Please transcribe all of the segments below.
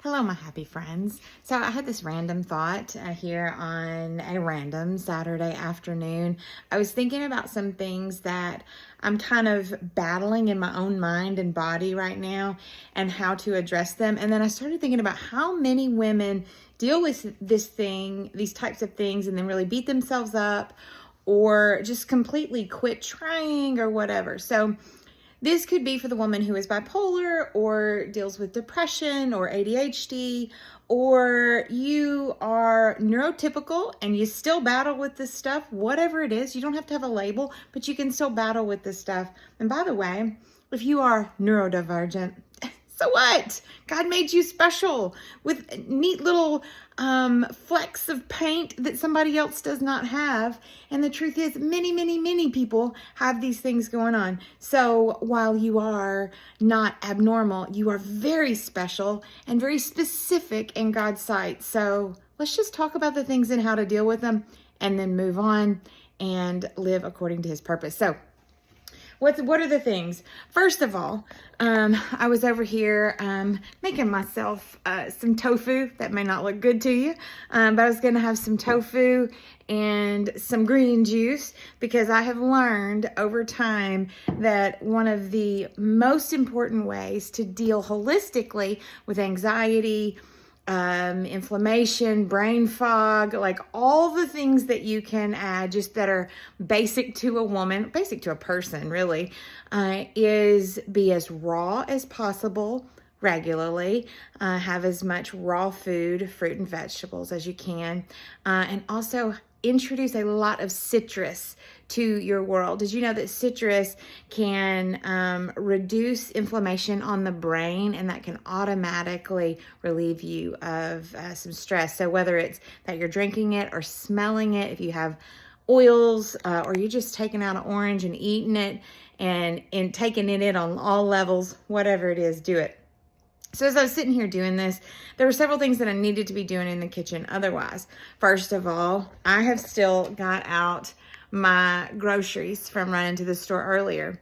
Hello, my happy friends. So I had this random thought here on a random Saturday afternoon. I was thinking about some things that I'm kind of battling in my own mind and body right now and how to address them. And then I started thinking about how many women deal with these types of things, and then really beat themselves up or just completely quit trying or whatever. So this could be for the woman who is bipolar or deals with depression or ADHD, or you are neurotypical and you still battle with this stuff, whatever it is. You don't have to have a label, but you can still battle with this stuff. And by the way, if you are neurodivergent, so what? God made you special with neat little flecks of paint that somebody else does not have. And the truth is, many people have these things going on. So while you are not abnormal, you are very special and very specific in God's sight. So let's just talk about the things and how to deal with them, and then move on and live according to His purpose. So what are the things? First of all, I was over here making myself some tofu. That may not look good to you, but I was going to have some tofu and some green juice, because I have learned over time that one of the most important ways to deal holistically with anxiety, inflammation, brain fog, like all the things that you can add, just that are basic to a woman, basic to a person really, is be as raw as possible regularly, have as much raw food, fruit and vegetables as you can, and also introduce a lot of citrus to your world. Did you know that citrus can reduce inflammation on the brain, and that can automatically relieve you of some stress? So whether it's that you're drinking it or smelling it, if you have oils, or you're just taking out an orange and eating it and taking it in on all levels, whatever it is, do it. So as I was sitting here doing this, there were several things that I needed to be doing in the kitchen otherwise. First of all, I have still got out my groceries from running to the store earlier.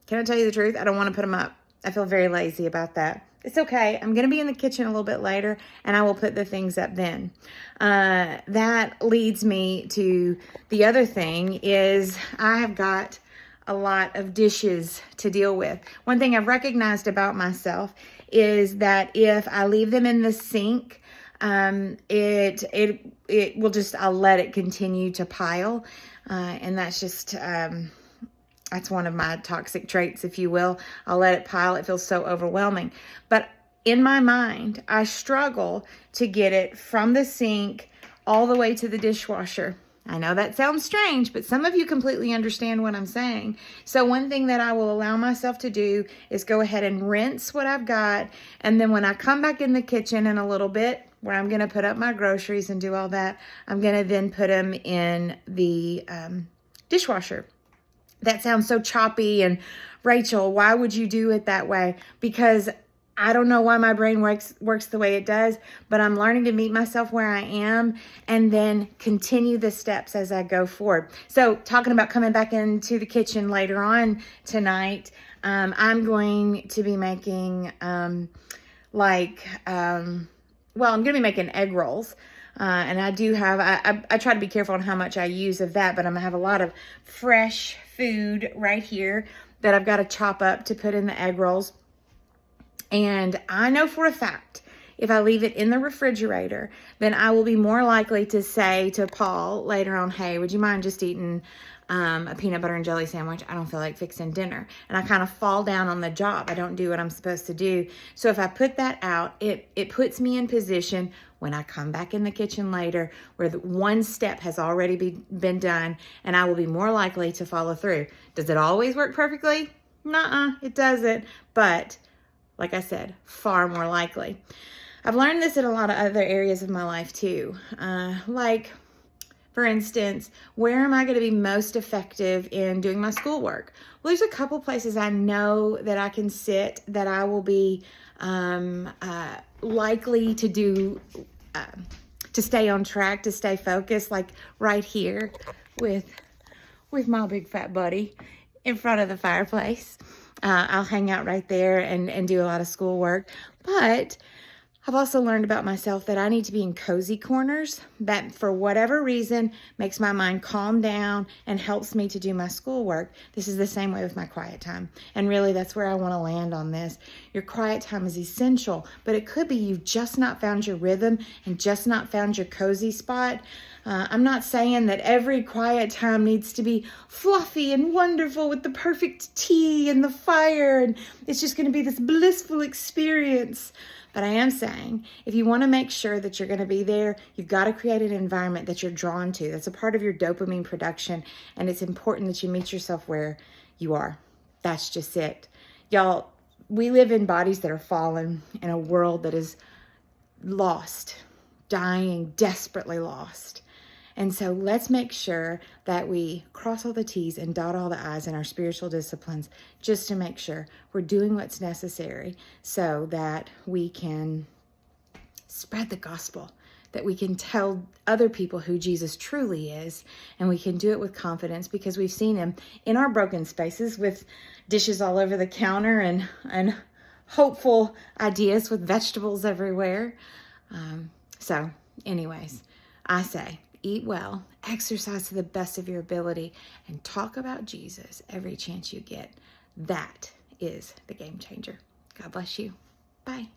Can I tell you the truth? I don't want to put them up. I feel very lazy about that. It's okay. I'm going to be in the kitchen a little bit later, and I will put the things up then. That leads me to the other thing is I have got a lot of dishes to deal with. One thing I've recognized about myself is that if I leave them in the sink, it will just, I'll let it continue to pile. And that's just, that's one of my toxic traits, if you will. I'll let it pile. It feels so overwhelming. But in my mind, I struggle to get it from the sink all the way to the dishwasher. I know that sounds strange, but some of you completely understand what I'm saying. So one thing that I will allow myself to do is go ahead and rinse what I've got. And then when I come back in the kitchen in a little bit, where I'm going to put up my groceries and do all that, I'm going to then put them in the dishwasher. That sounds so choppy. And Rachel, why would you do it that way? Because I don't know why my brain works the way it does, but I'm learning to meet myself where I am and then continue the steps as I go forward. So talking about coming back into the kitchen later on tonight, I'm going to be making I'm going to be making egg rolls. And I do have, I try to be careful on how much I use of that, but I'm going to have a lot of fresh food right here that I've got to chop up to put in the egg rolls. And I know for a fact, if I leave it in the refrigerator, then I will be more likely to say to Paul later on, hey, would you mind just eating a peanut butter and jelly sandwich? I don't feel like fixing dinner. And I kind of fall down on the job. I don't do what I'm supposed to do. So if I put that out, it puts me in position when I come back in the kitchen later where the one step has already been done, and I will be more likely to follow through. Does it always work perfectly? Nuh-uh, it doesn't. But like I said, far more likely. I've learned this in a lot of other areas of my life too. Like, for instance, where am I going to be most effective in doing my schoolwork? Well, there's a couple places I know that I can sit that I will be likely to do, to stay on track, to stay focused, like right here with my big fat buddy in front of the fireplace. I'll hang out right there and do a lot of schoolwork. But I've also learned about myself that I need to be in cozy corners that, for whatever reason, makes my mind calm down and helps me to do my schoolwork. This is the same way with my quiet time. And really, that's where I want to land on this. Your quiet time is essential, but it could be you've just not found your rhythm and just not found your cozy spot. I'm not saying that every quiet time needs to be fluffy and wonderful with the perfect tea and the fire, and it's just going to be this blissful experience. But I am saying, if you want to make sure that you're going to be there, you've got to create an environment that you're drawn to. That's a part of your dopamine production, and it's important that you meet yourself where you are. That's just it. Y'all, we live in bodies that are fallen, in a world that is lost, dying, desperately lost. And so let's make sure that we cross all the T's and dot all the I's in our spiritual disciplines, just to make sure we're doing what's necessary so that we can spread the gospel, that we can tell other people who Jesus truly is, and we can do it with confidence because we've seen him in our broken spaces with dishes all over the counter and hopeful ideas with vegetables everywhere. So anyways, I say, eat well, exercise to the best of your ability, and talk about Jesus every chance you get. That is the game changer. God bless you. Bye.